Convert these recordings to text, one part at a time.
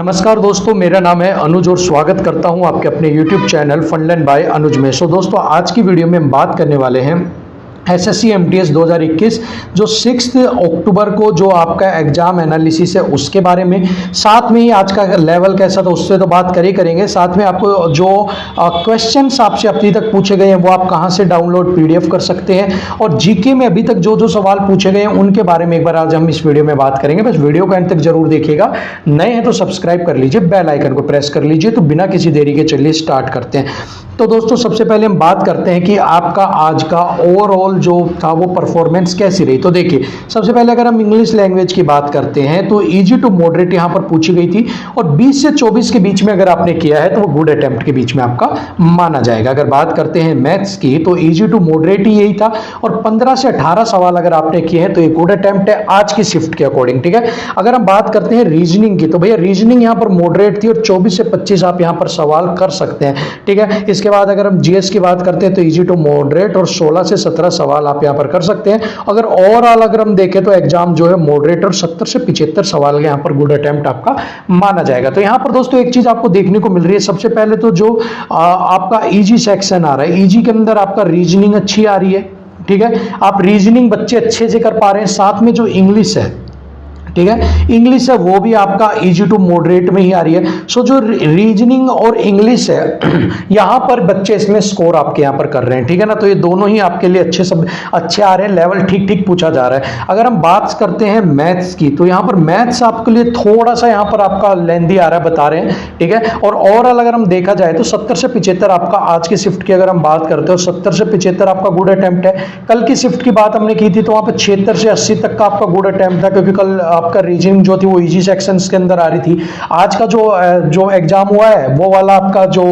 नमस्कार दोस्तों, मेरा नाम है अनुज और स्वागत करता हूं आपके अपने YouTube चैनल फंडलैंड बाय अनुज में। दोस्तों, आज की वीडियो में हम बात करने वाले हैं एसएससी एमटीएस 2021 जो 6 अक्टूबर को जो आपका एग्जाम एनालिसिस है उसके बारे में, साथ में ही आज का लेवल कैसा था उससे तो बात करेंगे। साथ में आपको जो क्वेश्चंस आपसे अभी तक पूछे गए हैं वो आप कहां से डाउनलोड पीडीएफ कर सकते हैं, और जीके में अभी तक जो जो सवाल पूछे गए हैं उनके बारे में एक बार आज हम इस वीडियो में बात करेंगे। बस वीडियो को अंत तक जरूर देखिएगा। नए हैं तो सब्सक्राइब कर लीजिए, बेल आइकन को प्रेस कर लीजिए। तो बिना किसी देरी के चलिए स्टार्ट करते हैं। तो दोस्तों, सबसे पहले हम बात करते हैं कि आपका आज का ओवरऑल जो था वो परफॉर्मेंस कैसी रही। तो देखिए, सबसे पहले अगर हम इंग्लिश लैंग्वेज की बात करते हैं तो इजी टू मॉडरेट यहां पर पूछी गई थी, और 20 से 24 के बीच में अगर आपने किया है तो वो गुड अटेम्प्ट के बीच में आपका माना जाएगा। अगर बात करते हैं मैथ्स की तो इजी टू मॉडरेट ही यही था, और 15 से 18 सवाल अगर आपने किए हैं तो ये गुड अटेम्प्ट है आज की शिफ्ट के अकॉर्डिंग। ठीक है, अगर हम बात करते हैं रीजनिंग की तो भैया रीजनिंग यहां पर मॉडरेट थी और 24 से 25 आप यहां पर सवाल कर सकते हैं। ठीक है, इसके बाद अगर हम जीएस की बात करते हैं तो इजी टू मॉडरेट और 16 से 17 सवाल आप यहां पर कर सकते हैं। अगर ओवरऑल अगर हम देखें तो एग्जाम जो है मॉडरेट और 70 से 75 सवाल यहां पर गुड अटेम्प्ट आपका माना जाएगा। तो यहां पर दोस्तों एक चीज आपको देखने को मिल रही है, सबसे पहले तो जो आपका इजी सेक्शन आ रहा है, इजी के अंदर आपका रीजनिंग अच्छी आ रही है। ठीक है, आप रीजनिंग बच्चे अच्छे से कर पा रहे हैं। साथ में जो इंग्लिश है, ठीक है, इंग्लिश है वो भी आपका इजी टू मॉडरेट में ही आ रही है। सो जो रीजनिंग और इंग्लिश है यहां पर बच्चे इसमें स्कोर आपके यहां पर कर रहे हैं। ठीक है ना, तो ये दोनों ही आपके लिए अच्छे आ रहे हैं, लेवल ठीक ठीक पूछा जा रहा है। अगर हम बात करते हैं मैथ्स की तो यहां पर मैथ्स आपके लिए थोड़ा सा यहां पर आपका लेंथी आ रहा है, बता रहे हैं। ठीक है, और ओवरऑल अगर हम देखा जाए तो 70 से 75 आपका आज की शिफ्ट की अगर हम बात करते हो 70 से 75 आपका गुड अटेम्प्ट है। कल की शिफ्ट की बात हमने की थी तो वहां पर 76 से 80 तक का आपका गुड अटेम्प्ट था, क्योंकि कल आपका रीजनिंग जो थी वो इजी सेक्शंस के अंदर आ रही थी। आज का जो एग्जाम हुआ है वो वाला आपका जो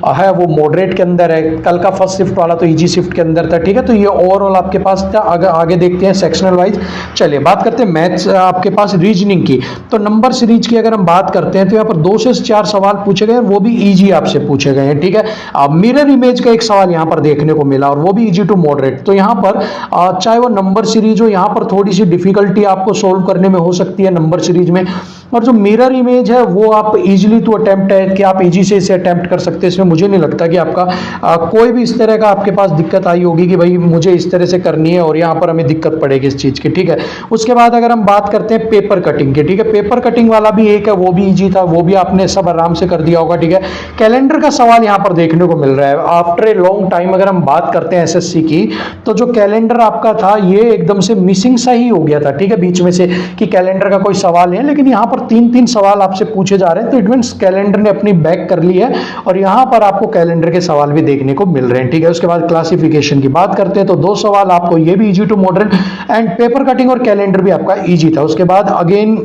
है वो मॉडरेट के अंदर है। कल का फर्स्ट शिफ्ट वाला तो इजी शिफ्ट के अंदर था। ठीक है, तो ये ओवरऑल आपके पास था। आगे देखते हैं सेक्शनल वाइज। चलिए बात करते हैं मैथ्स आपके पास रीजनिंग की। तो नंबर सीरीज की अगर हम बात करते हैं तो यहाँ पर 2 से 4 सवाल पूछे गए, वो भी इजी आपसे पूछे गए हैं। ठीक है, मिरर इमेज का एक सवाल यहाँ पर देखने को मिला और वो भी इजी टू मॉडरेट। तो यहाँ पर चाहे वो नंबर सीरीज हो, यहाँ पर थोड़ी सी डिफिकल्टी आपको सोल्व करने में हो सकती है नंबर सीरीज में, और जो मिरर इमेज है वो आप इजीली टू अटेम्प्ट है कि आप इजी से इसे अटेम्प्ट कर सकते हैं। इसमें मुझे नहीं लगता कि आपका कोई भी इस तरह का आपके पास दिक्कत आई होगी कि भाई मुझे इस तरह से करनी है और यहाँ पर हमें दिक्कत पड़ेगी इस चीज़ की। ठीक है, उसके बाद अगर हम बात करते हैं पेपर कटिंग की, ठीक है, पेपर कटिंग वाला भी एक है, वो भी ईजी था, वो भी आपने सब आराम से कर दिया होगा। ठीक है, कैलेंडर का सवाल यहाँ पर देखने को मिल रहा है आफ्टर ए लॉन्ग टाइम। अगर हम बात करते हैं एसएससी की तो जो कैलेंडर आपका था ये एकदम से मिसिंग सा ही हो गया था। ठीक है, बीच में से कि कैलेंडर का कोई सवाल है, लेकिन यहाँ पर 3 सवाल आपसे पूछे जा रहे हैं। तो इट मींस कैलेंडर ने अपनी बैक कर ली है और यहां पर आपको कैलेंडर के सवाल भी देखने को मिल रहे हैं। ठीक है, उसके बाद क्लासिफिकेशन की बात करते हैं तो 2 सवाल आपको ये भी easy to moderate and paper cutting और कैलेंडर भी आपका इजी था। उसके बाद अगेन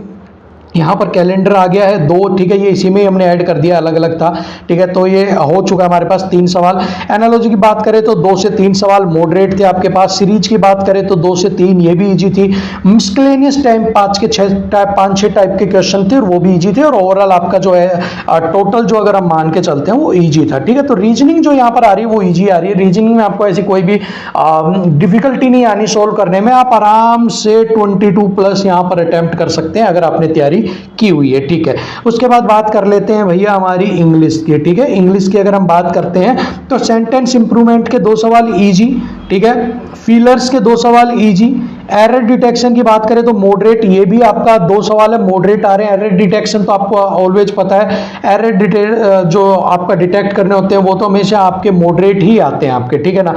यहाँ पर कैलेंडर आ गया है 2। ठीक है, ये इसी में हमने ऐड कर दिया, अलग अलग था। ठीक है, तो ये हो चुका है हमारे पास 3 सवाल। एनालॉजी की बात करें तो 2 से 3 सवाल मॉडरेट थे आपके पास। सीरीज की बात करें तो 2 से 3 ये भी इजी थी। मिसलेनियस टाइम 5-6 टाइप के क्वेश्चन थे और वो भी इजी थे, और ओवरऑल आपका जो है टोटल जो अगर हम मान के चलते हैं वो इजी था। ठीक है, तो रीजनिंग जो यहाँ पर आ रही है वो इजी आ रही है। रीजनिंग में आपको ऐसी कोई भी डिफिकल्टी नहीं आनी सोल्व करने में। आप आराम से 22+ यहाँ पर अटेम्प्ट कर सकते हैं अगर आपने तैयारी की हुई है। ठीक है, उसके बाद बात कर लेते हैं भैया हमारी इंग्लिश की। ठीक है, इंग्लिश की अगर हम बात करते हैं तो सेंटेंस इंप्रूवमेंट के 2 सवाल इजी। ठीक है, फीलर्स के 2 सवाल इजी। एरर डिटेक्शन की बात करें तो मॉडरेट, ये भी आपका 2 सवाल है मॉडरेट आ रहे हैं। एरर डिटेक्शन तो आपको ऑलवेज पता है, एरर जो आपका डिटेक्ट करने होते हैं वो तो हमेशा आपके मॉडरेट ही आते हैं आपके। ठीक है ना,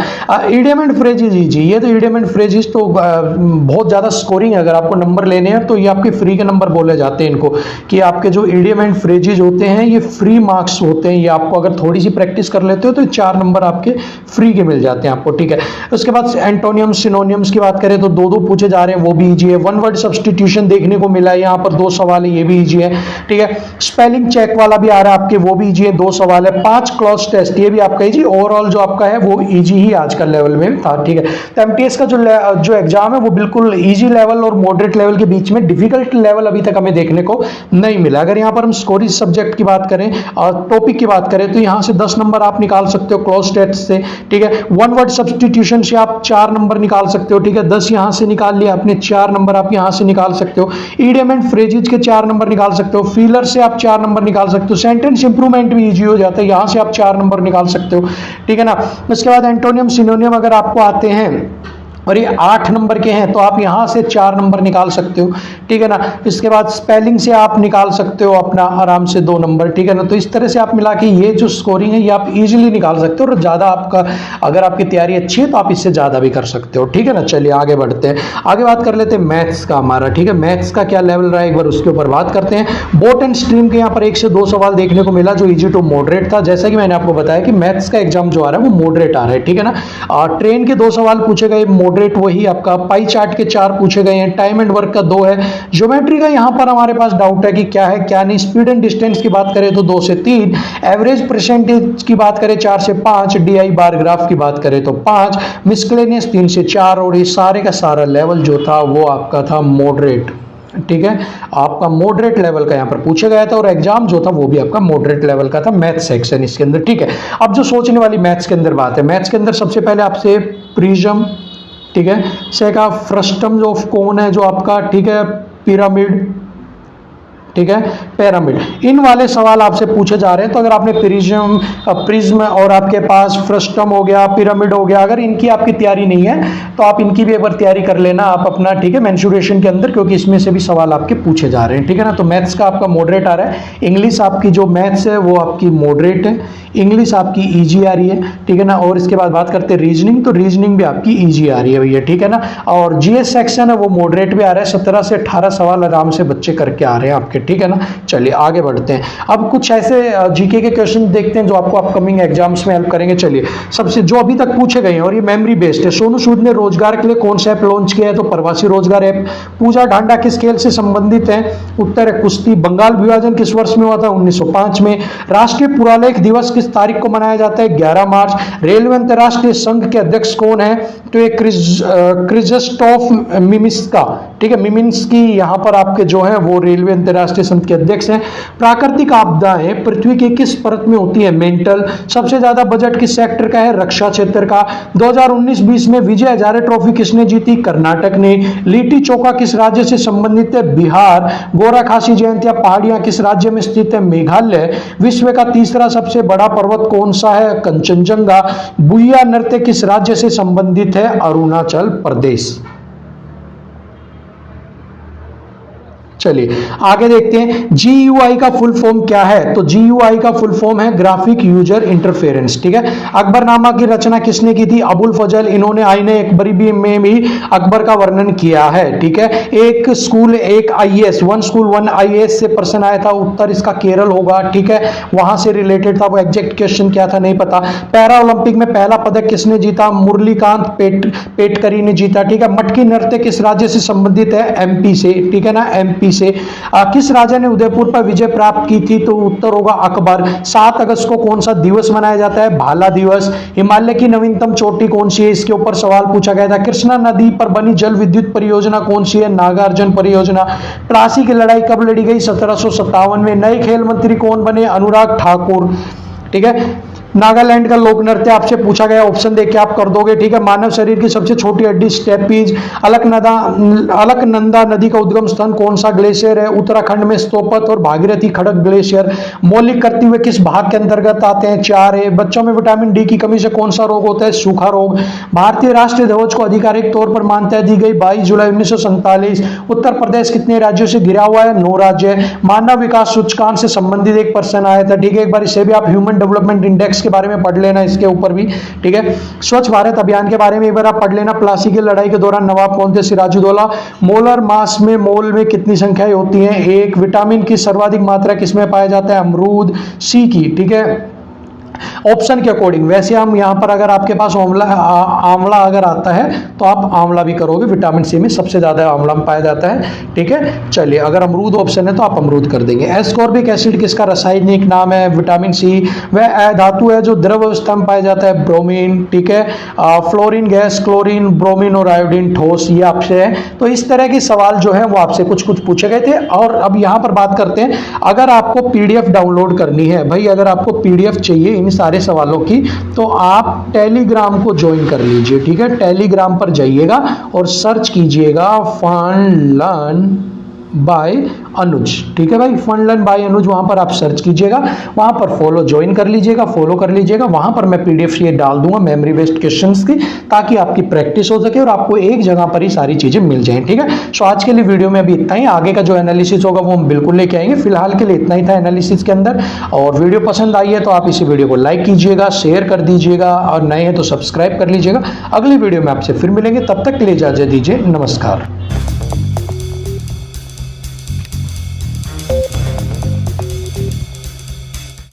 इडियम एंड फ्रेजेस इजी। ये तो इडियम एंड फ्रेजेस तो बहुत ज्यादा स्कोरिंग है, अगर आपको नंबर लेने हैं तो ये आपके फ्री के नंबर बोले जाते हैं इनको, कि आपके जो इडियम एंड फ्रेजेस होते हैं ये फ्री मार्क्स होते हैं। ये आपको अगर थोड़ी सी प्रैक्टिस कर लेते हो तो 4 नंबर आपके फ्री के मिल जाते हैं आपको। ठीक है, उसके बाद एंटोनियम्स सिनोनियम्स की बात करें तो 2 पूछे जा रहे हैं, वो भी इजी है। 1 वर्ड सब्स्टिट्यूशन देखने को मिला है, यहाँ पर 2 सवाल है, ये भी इजी है। ठीक है, स्पेलिंग चेक वाला भी आ रहा है आपके, वो भी इजी है, 2 सवाल है। 5 क्लॉज टेस्ट, ये भी आपका इजी। ओवरऑल जो आपका है वो इजी ही आज का लेवल में था। ठीक है, तो एमटीएस का जो एग्जाम है वो बिल्कुल इजी लेवल और मॉडरेट लेवल के बीच में, डिफिकल्ट लेवल अभी तक हमें देखने को नहीं मिला। अगर यहाँ पर हम स्कोरिंग सब्जेक्ट की बात करें और टॉपिक की बात करें तो यहाँ से 10 नंबर आप निकाल सकते हो क्लॉज टेस्ट से। ठीक है, 1 वर्ड सब्स्टिट्यूशन से आप 4 नंबर निकाल सकते हो। ठीक है, 10 यहाँ से निकाल लिया आपने 4 नंबर आप यहाँ से निकाल सकते हो। ईडियम एंड फ्रेजेज के 4 नंबर निकाल सकते हो। फीलर से आप 4 नंबर निकाल सकते हो। सेंटेंस इंप्रूवमेंट भी इजी हो जाता है, यहाँ से आप 4 नंबर निकाल सकते हो, ठीक है ना। उसके बाद एंटोनियम सिनोनियम अगर आपको आते हैं और ये 8 नंबर के हैं तो आप यहाँ से 4 नंबर निकाल सकते हो, ठीक है ना। इसके बाद स्पेलिंग से आप निकाल सकते हो अपना आराम से 2 नंबर, ठीक है ना। तो इस तरह से आप मिला के ये जो स्कोरिंग है ये आप इजीली निकाल सकते हो, और ज़्यादा आपका अगर आपकी तैयारी अच्छी है तो आप इससे ज़्यादा भी कर सकते हो, ठीक है ना। चलिए आगे बढ़ते हैं, आगे बात कर लेते हैं मैथ्स का हमारा, ठीक है। मैथ्स का क्या लेवल रहा है एक बार उसके ऊपर बात करते हैं। बोट एंड स्ट्रीम के यहाँ पर 1 से 2 सवाल देखने को मिला जो ईजी टू मॉडरेट था। जैसा कि मैंने आपको बताया कि मैथ्स का एग्जाम जो आ रहा है वो मॉडरेट आ रहा है, ठीक है ना। ट्रेन के 2 सवाल पूछे गए मॉडरेट, वही आपका पाई चार्ट के 4 पूछे गए हैं। टाइम एंड वर्क का 2 है। ज्योमेट्री का यहां पर हमारे पास डाउट है कि क्या है क्या नहीं। स्पीड एंड डिस्टेंस की बात करें तो 2 से 3, एवरेज परसेंटेज की बात करें 4 से 5, डीआई बार ग्राफ की बात करें तो 5, मिसक्लेनियस 3 से 4, और ये सारे का सारा लेवल जो था वो आपका था मॉडरेट, ठीक है। आपका मॉडरेट लेवल का यहां पर पूछा गया था, और एग्जाम जो था वो भी आपका मॉडरेट लेवल का था, मैथ सेक्शन इसके अंदर, ठीक है। अब जो सोचने वाली मैथ्स के अंदर बात है, मैथ्स के अंदर सबसे पहले आपसे प्रिज्म, ठीक है, सेका फ्रस्टम ऑफ कोन है जो आपका, ठीक है, पिरामिड, ठीक है, पिरामिड, इन वाले सवाल आपसे पूछे जा रहे हैं। तो अगर आपने प्रिज्म और आपके पास फ्रस्टम हो गया, पिरामिड हो गया, अगर इनकी आपकी तैयारी नहीं है तो आप इनकी भी एक बार तैयारी कर लेना आप अपना, ठीक है, मेंसुरेशन के अंदर, क्योंकि इसमें से भी सवाल आपके पूछे जा रहे हैं, ठीक है ना। तो मैथ्स का आपका मॉडरेट आ रहा है। इंग्लिश आपकी जो मैथ्स है वो आपकी मॉडरेट है, इंग्लिश आपकी ईजी आ रही है, ठीक है ना। और इसके बाद बात करते हैं रीजनिंग, तो रीजनिंग भी आपकी ईजी आ रही है भैया, ठीक है ना। और जीएस सेक्शन है वो मॉडरेट भी आ रहा है, 17 से 18 सवाल आराम से बच्चे करके आ रहे हैं आपके, ठीक है ना। चलिए आगे बढ़ते हैं, अब कुछ ऐसे जीके के क्वेश्चन देखते हैं जो आपको अपकमिंग एग्जाम्स में हेल्प करेंगे। चलिए सबसे जो अभी तक पूछे गए हैं और ये मेमोरी बेस्ड है। सोनू सूद ने रोजगार के लिए कौन सा ऐप लॉन्च किया है, तो प्रवासी रोजगार ऐप। पूजा ढांडा किस खेल से संबंधित है, उत्तर है कुश्ती। बंगाल विभाजन किस वर्ष में हुआ था, 1905 में। राष्ट्रीय पुरालेख दिवस किस तारीख को मनाया जाता है, 11 मार्च। रेलवे अंतरराष्ट्रीय संघ के अध्यक्ष कौन है, तो ये क्रिस्टोफ मिमिस्का, ठीक है, मिमिन्स्की यहाँ पर आपके जो है वो रेलवे अंतरराष्ट्रीय संघ के अध्यक्ष हैं। प्राकृतिक आपदाएं पृथ्वी के किस परत में होती है, मेंटल। सबसे ज्यादा बजट किस सेक्टर का है, रक्षा क्षेत्र का। 2019-20 में विजय हजारे ट्रॉफी किसने जीती, कर्नाटक ने। लिट्टी चोखा किस राज्य से संबंधित है, बिहार। गोरा खासी जयंतिया पहाड़ियां किस राज्य में स्थित है, मेघालय। विश्व का तीसरा सबसे बड़ा पर्वत कौन सा है, कंचनजंगा। बुइया नृत्य किस राज्य से संबंधित है, अरुणाचल प्रदेश। चलिए आगे देखते हैं, जीयूआई का फुल फॉर्म क्या है, तो जीयूआई का फुल फॉर्म है ग्राफिक यूजर इंटरफेरेंस, ठीक है। अकबरनामा की रचना किसने की थी, अबुल फजल। इन्होंने आईने अकबरी में भी अकबर का वर्णन किया है, ठीक है। एक स्कूल एक आईएएस, 1 स्कूल 1 आईएएस से प्रश्न आया था, उत्तर इसका केरल होगा, ठीक है, वहां से रिलेटेड था, वो एग्जैक्ट क्वेश्चन क्या था नहीं पता। पैरा ओलंपिक में पहला पदक किसने जीता, मुरलीकांत पेटकरी ने जीता, ठीक है। मटकी नृत्य किस राज्य से संबंधित है, एमपी से, ठीक है ना, एमपी से। किस राजा ने उदयपुर पर विजय प्राप्त की थी, तो उत्तर होगा अकबर। 7 अगस्त को कौन सा दिवस मनाया जाता है, भाला दिवस। हिमालय की नवीनतम चोटी कौन सी है, इसके ऊपर सवाल पूछा गया था। कृष्णा नदी पर बनी जल विद्युत परियोजना कौन सी है, नागार्जुन परियोजना। प्लासी की लड़ाई कब लड़ी गई, 1757 में। नए खेल मंत्री कौन बने, अनुराग ठाकुर, ठीक है। नागालैंड का लोक नृत्य आपसे पूछा गया, ऑप्शन देख के आप कर दोगे, ठीक है। मानव शरीर की सबसे छोटी हड्डी स्टेपीज। अलकनंदा नदी का उद्गम स्थान कौन सा ग्लेशियर है, उत्तराखंड में स्तोपत और भागीरथी खड़क ग्लेशियर। मौलिक करते हुए किस भाग के अंतर्गत आते हैं, 4 है। बच्चों में विटामिन डी की कमी से कौन सा रोग होता है, सूखा रोग। भारतीय राष्ट्रीय ध्वज को आधिकारिक तौर पर मान्यता दी गई 22 जुलाई 1947। उत्तर प्रदेश कितने राज्यों से घिरा हुआ है, 9 राज्य। मानव विकास सूचकांक से संबंधित एक प्रश्न आया था, ठीक है, एक बार इसे भी आप ह्यूमन डेवलपमेंट इंडेक्स के बारे में पढ़ लेना, इसके ऊपर भी, ठीक है। स्वच्छ भारत अभियान के बारे में एक बार आप पढ़ लेना। प्लासी की लड़ाई के दौरान नवाब कौन थे, सिराजुद्दौला। मोलर मास में मोल में कितनी संख्याएं होती हैं, 1। विटामिन की सर्वाधिक मात्रा किसमें पाया जाता है, अमरूद, सी की, ठीक है। ऑप्शन के अकॉर्डिंग, वैसे हम यहां पर अगर आपके पास आंवला अगर आता है तो आप आंवला भी करोगे, विटामिन सी में सबसे ज्यादा आंवला में पाया जाता है, ठीक है। चलिए अगर अमरूद ऑप्शन है तो आप अमरूद कर देंगे। एस्कॉर्बिक एसिड किसका रासायनिक नाम है, विटामिन सी। वह धातु है जो द्रव अवस्था में पाया जाता है, ब्रोमीन, ठीक है। फ्लोरीन गैस, क्लोरीन, ब्रोमीन और आयोडीन ठोस, ये आपसे है। तो इस तरह के सवाल जो है वो आपसे कुछ कुछ पूछे गए थे। और अब यहां पर बात करते हैं, अगर आपको पीडीएफ डाउनलोड करनी है, भाई अगर आपको पीडीएफ चाहिए इन इन सारे सवालों की, तो आप टेलीग्राम को ज्वाइन कर लीजिए। ठीक है, टेलीग्राम पर जाइएगा और सर्च कीजिएगा फन लर्न बाय अनुज। ठीक है भाई, फन लर्न बाय अनुज, वहां पर आप सर्च कीजिएगा, वहां पर फॉलो ज्वाइन कर लीजिएगा, फॉलो कर लीजिएगा। वहां पर मैं पीडीएफ ये डाल दूंगा मेमोरी बेस्ड क्वेश्चंस की, ताकि आपकी प्रैक्टिस हो सके और आपको एक जगह पर ही सारी चीजें मिल जाएं। ठीक है, सो आज के लिए वीडियो में अभी इतना ही। आगे का जो एनालिसिस होगा वो हम बिल्कुल लेके आएंगे। फिलहाल के लिए इतना ही था एनालिसिस के अंदर। और वीडियो पसंद आई है तो आप इसी वीडियो को लाइक कीजिएगा, शेयर कर दीजिएगा, और नए हैं तो सब्सक्राइब कर लीजिएगा। अगली वीडियो में आपसे फिर मिलेंगे, तब तक के लिए इजाजत दीजिए, नमस्कार।